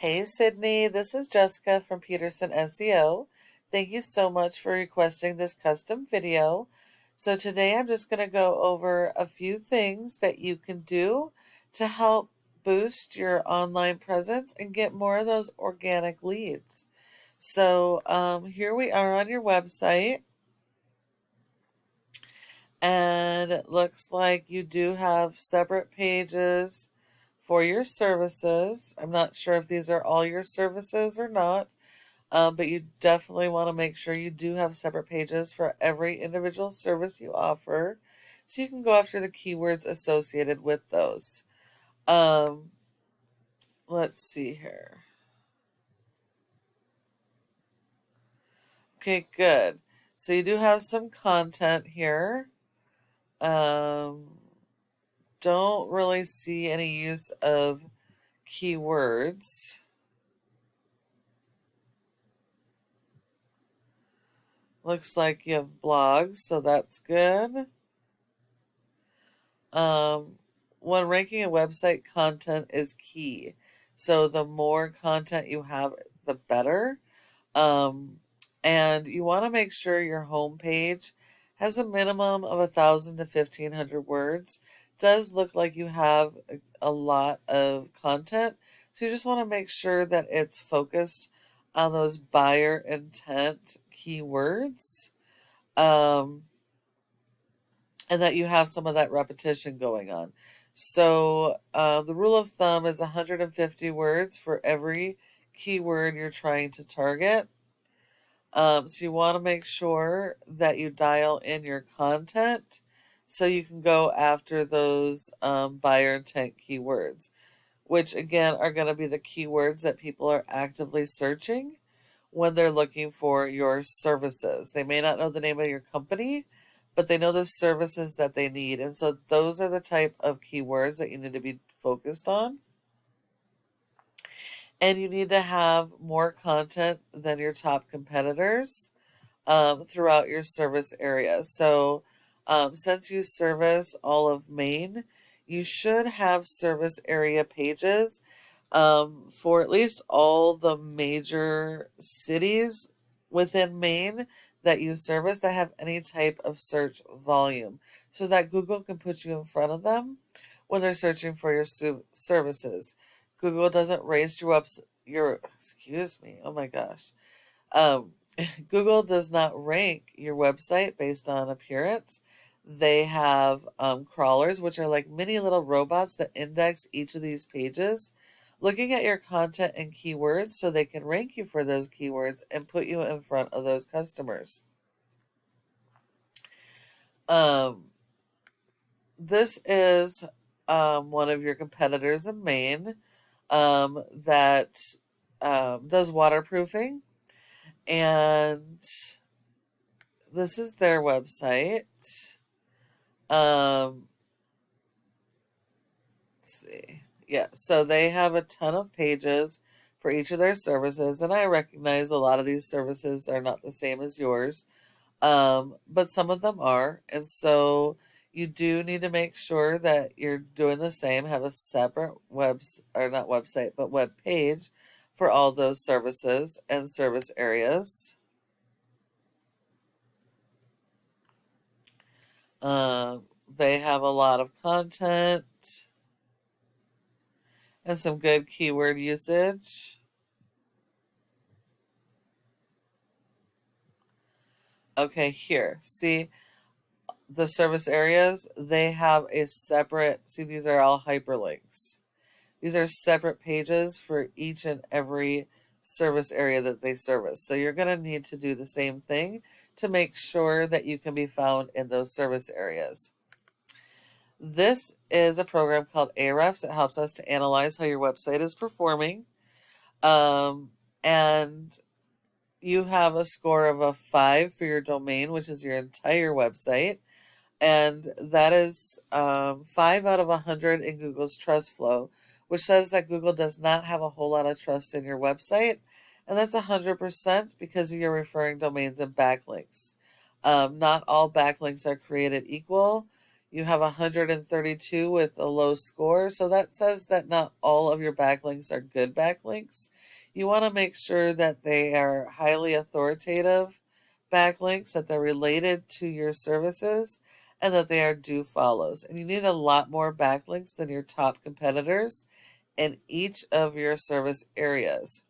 Hey Sydney, this is Jessica from Peterson SEO. Thank you so much for requesting this custom video. So today I'm just going to go over a few things that you can do to help boost your online presence and get more of those organic leads. So here we are on your website, and it looks like you do have separate pages for your services. I'm not sure if these are all your services or not, but you definitely want to make sure you do have separate pages for every individual service you offer, so you can go after the keywords associated with those. Um, let's see here. Okay, good. So you do have some content here. Um, don't really see any use of keywords. Looks like you have blogs, so that's good. Um, when ranking a website, content is key. So the more content you have, the better. Um, and you want to make sure your homepage has a minimum of 1,000 to 1,500 words. Does look like you have a lot of content, so you just want to make sure that it's focused on those buyer intent keywords. Um, and that you have some of that repetition going on. So the rule of thumb is 150 words for every keyword you're trying to target. So you want to make sure that you dial in your content so you can go after those buyer intent keywords, which again are going to be the keywords that people are actively searching when they're looking for your services. They may not know the name of your company, but they know the services that they need. And so those are the type of keywords that you need to be focused on. And you need to have more content than your top competitors throughout your service area. So since you service all of Maine, you should have service area pages for at least all the major cities within Maine that you service that have any type of search volume, so that Google can put you in front of them when they're searching for your services. Google doesn't raise your excuse me, oh my gosh. Um, Google does not rank your website based on appearance. They have crawlers, which are like mini little robots that index each of these pages, looking at your content and keywords so they can rank you for those keywords and put you in front of those customers. Um, this is one of your competitors in Maine that does waterproofing, and this is their website. Um, let's see. Yeah, so they have a ton of pages for each of their services, and I recognize a lot of these services are not the same as yours, but some of them are, and so you do need to make sure that you're doing the same. Have a separate or not website, but web page for all those services and service areas. They have a lot of content and some good keyword usage. Okay, here. See the service areas? They have a separate, see, these are all hyperlinks. These are separate pages for each and every service area that they service. So you're going to need to do the same thing to make sure that you can be found in those service areas. This is a program called Ahrefs. It helps us to analyze how your website is performing. And you have a score of a 5 for your domain, which is your entire website. And that is 5 out of 100 in Google's trust flow, which says that Google does not have a whole lot of trust in your website. And that's 100% because you're referring domains and backlinks. Not all backlinks are created equal. You have 132 with a low score, so that says that not all of your backlinks are good backlinks. You want to make sure that they are highly authoritative backlinks, that they're related to your services, and that they are do follows. And you need a lot more backlinks than your top competitors in each of your service areas.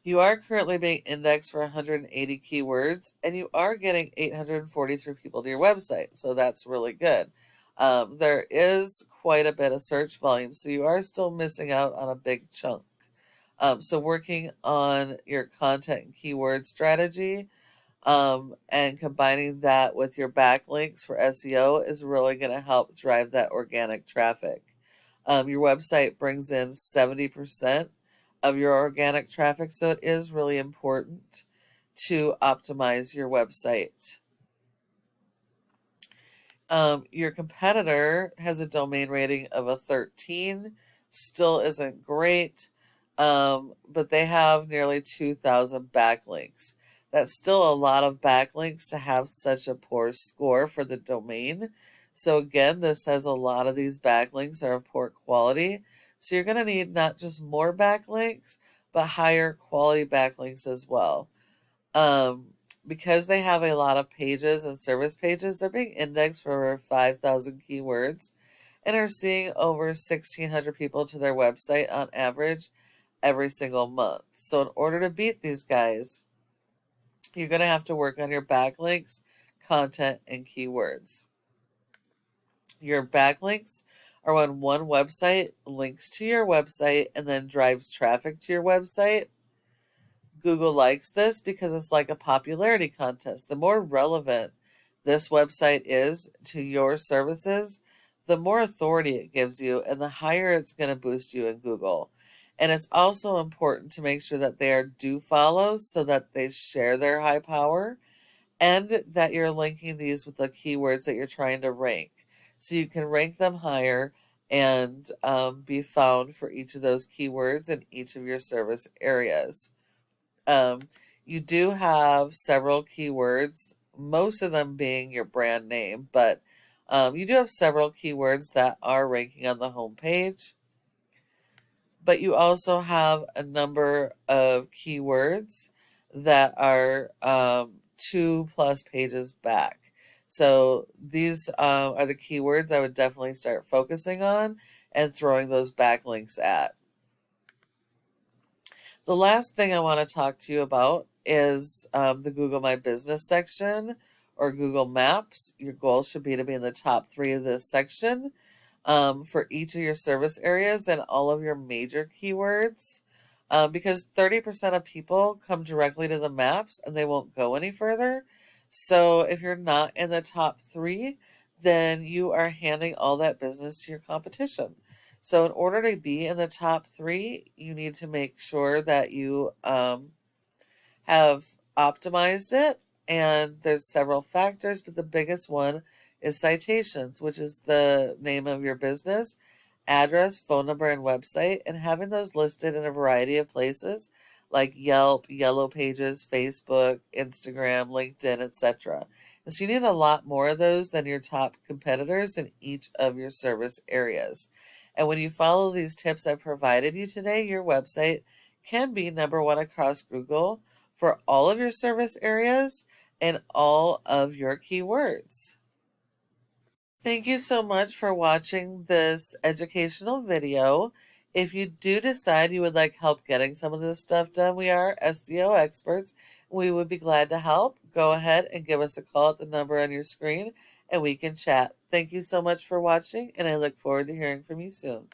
You are currently being indexed for 180 keywords, and you are getting 843 people to your website, so that's really good. There is quite a bit of search volume, so you are still missing out on a big chunk. So working on your content and keyword strategy, and combining that with your backlinks for SEO is really going to help drive that organic traffic. Your website brings in 70% of your organic traffic, so it is really important to optimize your website. Your competitor has a domain rating of a 13, still isn't great, but they have nearly 2,000 backlinks. That's still a lot of backlinks to have such a poor score for the domain. So again, this says a lot of these backlinks are of poor quality. So you're going to need not just more backlinks, but higher quality backlinks as well. Because they have a lot of pages and service pages, they're being indexed for over 5,000 keywords and are seeing over 1,600 people to their website on average every single month. So in order to beat these guys, you're going to have to work on your backlinks, content, and keywords. Your backlinks are when one website links to your website and then drives traffic to your website. Google likes this because it's like a popularity contest. The more relevant this website is to your services, the more authority it gives you and the higher it's going to boost you in Google. And it's also important to make sure that they are do follows so that they share their high power and that you're linking these with the keywords that you're trying to rank. So you can rank them higher and be found for each of those keywords in each of your service areas. You do have several keywords, most of them being your brand name, but you do have several keywords that are ranking on the home page. But you also have a number of keywords that are 2+ pages back. So these are the keywords I would definitely start focusing on and throwing those backlinks at. The last thing I want to talk to you about is the Google My Business section or Google Maps. Your goal should be to be in the top 3 of this section for each of your service areas and all of your major keywords. Because 30% of people come directly to the maps and they won't go any further. So if you're not in the top 3, then you are handing all that business to your competition. So in order to be in the top 3, you need to make sure that you have optimized it. And there's several factors, but the biggest one is citations, which is the name of your business, address, phone number, and website, and having those listed in a variety of places like Yelp, Yellow Pages, Facebook, Instagram, LinkedIn, etc. And so you need a lot more of those than your top competitors in each of your service areas. And when you follow these tips I provided you today, your website can be #1 across Google for all of your service areas and all of your keywords. Thank you so much for watching this educational video. If you do decide you would like help getting some of this stuff done, we are SEO experts. We would be glad to help. Go ahead and give us a call at the number on your screen and we can chat. Thank you so much for watching, and I look forward to hearing from you soon.